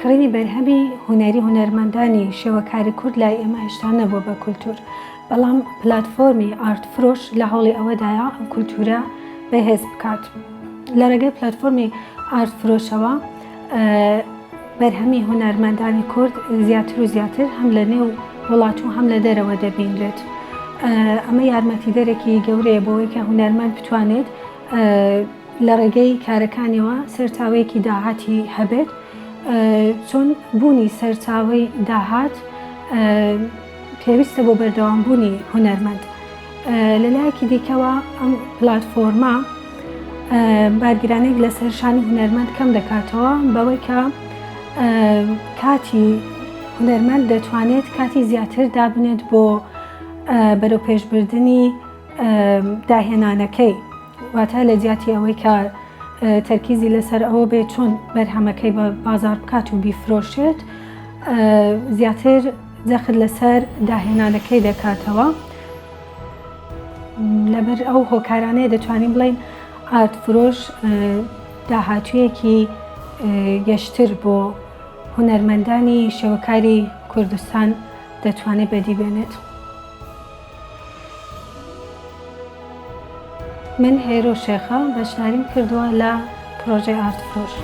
کڕینی بەرهەمی هونەری هونەرمەندانی شێوەکاری کورد لای ئێمە هێشتا نەبووە بە کولتور، بەڵام پلاتفۆرمی ئارتفرۆش لە هەوڵی ئەوەدایە ئەم کولتورە بەهێز بکات. لە ڕێگەی پلاتفۆرمی ئارتفرۆشەوە بەرهەمی هونەرمەندانی کورد زیاتر و زیاتر هەم لە نێو وڵات و هەم لە دەرەوە دەبینرێت. ئەمە یارمەتیدەرێکی گەورەیە بۆەوەی کە هونەرمەند بتوانێت لە ڕێگەی کارەکانیەوە سەرچاوەیەکی داهاتی هەبێت، چۆن بوونی سەرچاوەی داهات پێویستە بۆ بەردەوامبوونی هونەرمەند. لەلایەکی دیکەوە ئەم پلاتفۆرمە بارگرانێک لەسەر شانی هونەرمەند کەم دەکاتەوە، بەوەی کە کاتی هونەرمەند دەتوانێت کاتی زیاتر دابنێت بۆ بەرەو پێشبردننی داهێنانەکەی، واتە لە جیاتی ئەوەی کە تەرکیزی لەسەر ئەوە بێت چۆن بەرهەمەکەی بە بازار بکات و بیفرۆشێت، زیاتر جەخت لەسەر داهێنانەکەی دەکاتەوە. لەبەر ئەو هۆکارانەیە دەتوانین بڵین ئارتفرۆش داهاتوویەکی گەشتر بۆ هونەرمەندانی شێوەکاری کوردستان دەتوانێت بەدیبێنێت. من هێرۆ شێخە بەشداریم کردووە لە پرۆژەی ئارتفرۆش.